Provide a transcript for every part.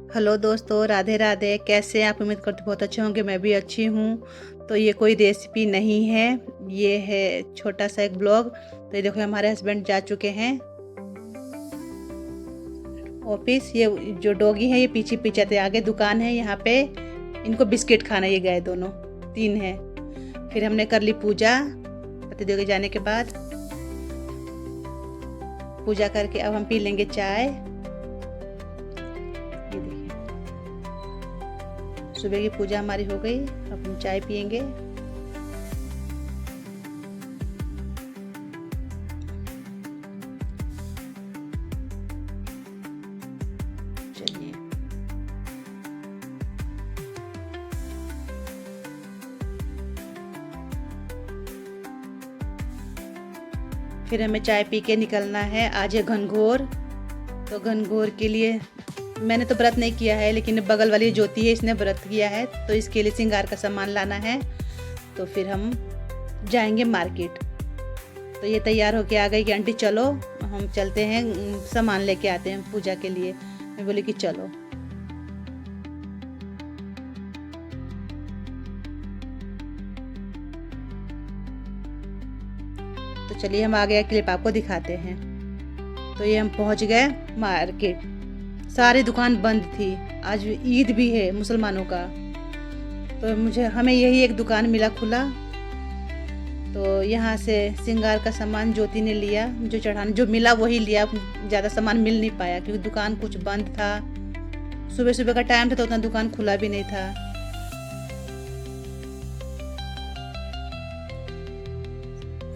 Hello दोस्तों, राधे राधे। कैसे हैं आप? उम्मीद करते बहुत अच्छे होंगे। मैं भी अच्छी हूँ। तो ये कोई रेसिपी नहीं है, ये है छोटा सा एक ब्लॉग। तो ये देखो, हमारे हस्बैंड जा चुके हैं ऑफिस। ये जो डॉगी है ये पीछे पीछे थे। आगे दुकान है, यहाँ पे इनको बिस्किट खाना। ये गए दोनों, तीन है। फिर हमने कर ली पूजा पतिदेव के जाने के बाद। पूजा करके अब हम पी लेंगे चाय। ये देखिए, सुबह की पूजा हमारी हो गई। अब हम चाय पियेंगे। चलिए, फिर हमें चाय पी के निकलना है। आज है घनघोर। तो घनघोर के लिए मैंने तो व्रत नहीं किया है, लेकिन बगल वाली ज्योति है, इसने व्रत किया है। तो इसके लिए श्रृंगार का सामान लाना है। तो फिर हम जाएंगे मार्केट। तो ये तैयार होके आ गई कि आंटी चलो हम चलते हैं, सामान लेके आते हैं पूजा के लिए। मैं बोली कि चलो। तो चलिए, हम आ गए, क्लिप आपको दिखाते हैं। तो ये हम पहुंच गए मार्केट। सारी दुकान बंद थी। आज ईद भी है मुसलमानों का। तो हमें यही एक दुकान मिला खुला। तो यहाँ से श्रृंगार का सामान ज्योति ने लिया, जो चढ़ाने जो मिला वही लिया। ज़्यादा सामान मिल नहीं पाया क्योंकि दुकान कुछ बंद था। सुबह सुबह का टाइम था तो उतना दुकान खुला भी नहीं था।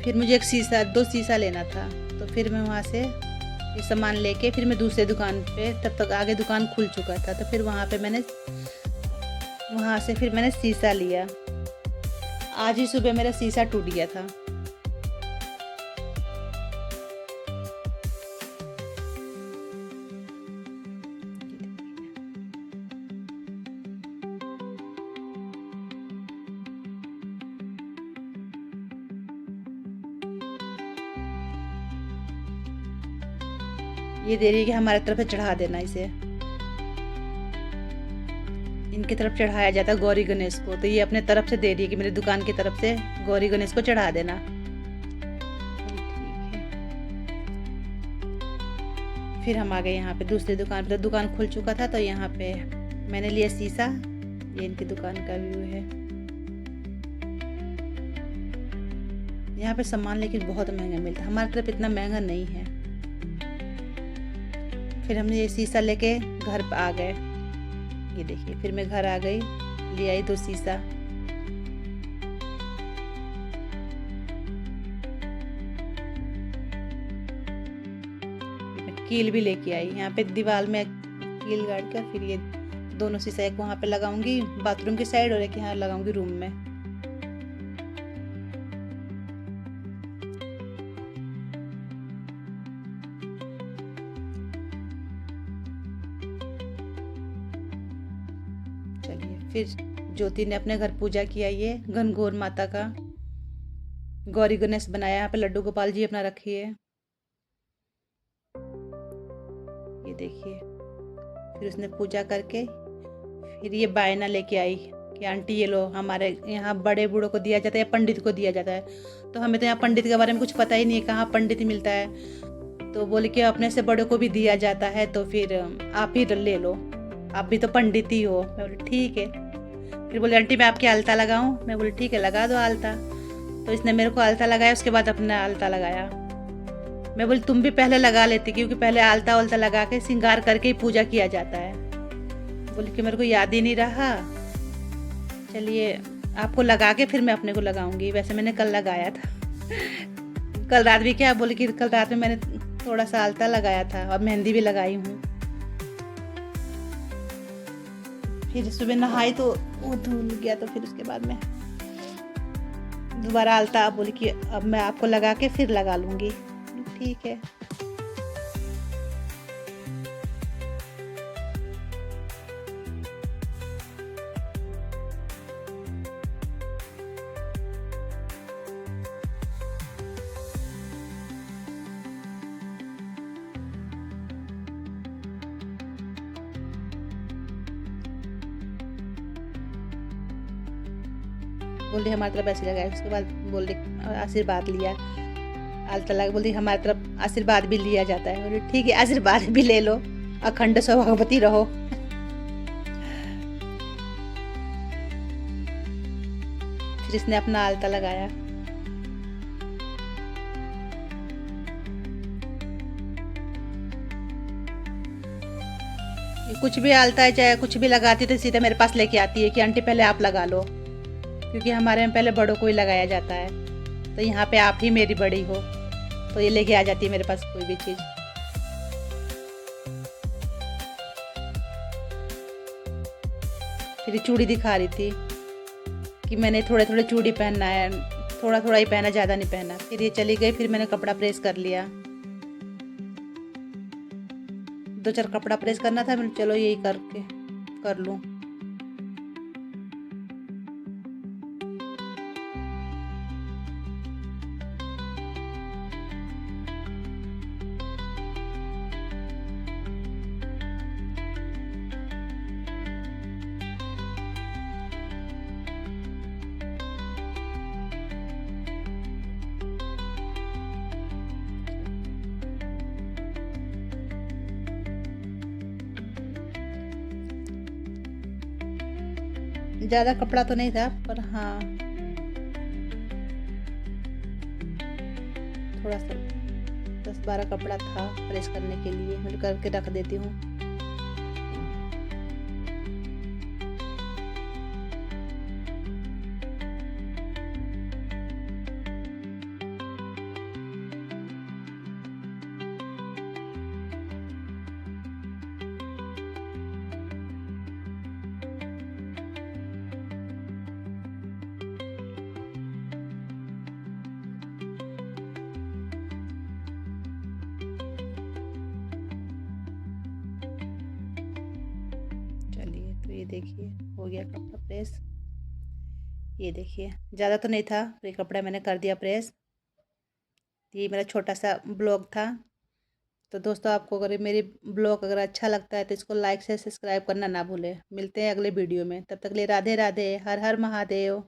फिर मुझे दो शीशा लेना था। तो फिर मैं वहाँ से ये सामान लेके फिर मैं दूसरे दुकान पे, तब तक आगे दुकान खुल चुका था। तो फिर वहाँ से फिर मैंने शीशा लिया। आज ही सुबह मेरा शीशा टूट गया था। ये दे रही है कि हमारे तरफ से चढ़ा देना इसे। इनकी तरफ चढ़ाया जाता है गौरी गणेश को। तो ये अपने तरफ से दे रही है कि मेरी दुकान की तरफ से गौरी गणेश को चढ़ा देना। ठीक है। फिर हम आ गए यहाँ पे दूसरी दुकान पे। तो दुकान खुल चुका था। तो यहाँ पे मैंने लिया शीशा। ये इनकी दुकान का व्यू है। यहाँ पे सामान लेकिन बहुत महंगा मिलता है, हमारी तरफ इतना महंगा नहीं है। फिर हमने ये शीशा लेके घर पे आ गए। ये देखिए, फिर मैं घर आ गई, ले आई दो शीशा। कील भी लेके आई। यहाँ पे दीवार में कील गाड़ कर फिर ये दोनों शीशा, एक वहाँ पे लगाऊंगी बाथरूम की साइड और एक यहाँ लगाऊंगी रूम में। चलिए, फिर ज्योति ने अपने घर पूजा किया। ये घनघोर माता का गौरी गणेश बनाया। यहाँ पे लड्डू गोपाल जी अपना रखिए। ये देखिए, फिर उसने पूजा करके फिर ये बायना लेके आई कि आंटी ये लो। हमारे यहाँ बड़े बूढ़ों को दिया जाता है या पंडित को दिया जाता है। तो हमें तो यहाँ पंडित के बारे में कुछ पता ही नहीं है, कहाँ पंडित मिलता है। तो बोले कि अपने से बड़ों को भी दिया जाता है, तो फिर आप ही ले लो, आप भी तो पंडित ही हो। मैं बोली ठीक है। फिर बोले आंटी मैं आपकी आलता लगाऊं? मैं बोली ठीक है, लगा दो आलता। तो इसने मेरे को आलता लगाया, उसके बाद अपना आलता लगाया। मैं बोली तुम भी पहले लगा लेती, क्योंकि पहले आलता वालता लगा के श्रृंगार करके ही पूजा किया जाता है। बोली कि मेरे को याद ही नहीं रहा। चलिए, आपको लगा के फिर मैं अपने को लगाऊंगी। वैसे मैंने कल लगाया था। कल रात भी क्या, बोली कि कल रात में मैंने थोड़ा सा आलता लगाया था और मेहंदी भी लगाई हूँ। फिर सुबह नहाई तो वो धुल गया। तो फिर उसके बाद में दोबारा आलता बोली कि अब मैं आपको लगा के फिर लगा लूँगी। ठीक है। बोल रही हमारी तरफ ऐसे लगाए। उसके बाद बोल रही आशीर्वाद लिया, आलता लगा, बोल रही हमारी तरफ आशीर्वाद भी लिया जाता है। बोले ठीक है, आशीर्वाद भी ले लो, अखंड सौभाग्यवती रहो। फिर इसने अपना आलता लगाया। कुछ भी आलता है चाहे कुछ भी लगाती तो सीधा मेरे पास लेके आती है कि आंटी पहले आप लगा लो, क्योंकि हमारे में पहले बड़ों को ही लगाया जाता है, तो यहाँ पे आप ही मेरी बड़ी हो, तो ये लेके आ जाती है मेरे पास कोई भी चीज़। फिर चूड़ी दिखा रही थी कि मैंने थोड़े थोड़े चूड़ी पहनना है, थोड़ा थोड़ा ही पहना, ज़्यादा नहीं पहना। फिर ये चली गई, फिर मैंने कपड़ा प्रेस कर लिया। 2-4 कपड़ा प्रेस करना था, मैंने चलो यही करके कर लूँ। ज़्यादा कपड़ा तो नहीं था, पर हाँ थोड़ा सा 10-12 कपड़ा था प्रेस करने के लिए, मैं करके रख देती हूँ। चलिए, तो ये देखिए हो गया कपड़ा प्रेस। ये देखिए ज़्यादा तो नहीं था, तो ये कपड़ा मैंने कर दिया प्रेस। ये मेरा छोटा सा ब्लॉग था। तो दोस्तों, आपको अगर मेरी ब्लॉग अगर अच्छा लगता है तो इसको लाइक से सब्सक्राइब करना ना भूलें। मिलते हैं अगले वीडियो में, तब तक के लिए राधे राधे, हर हर महादेव।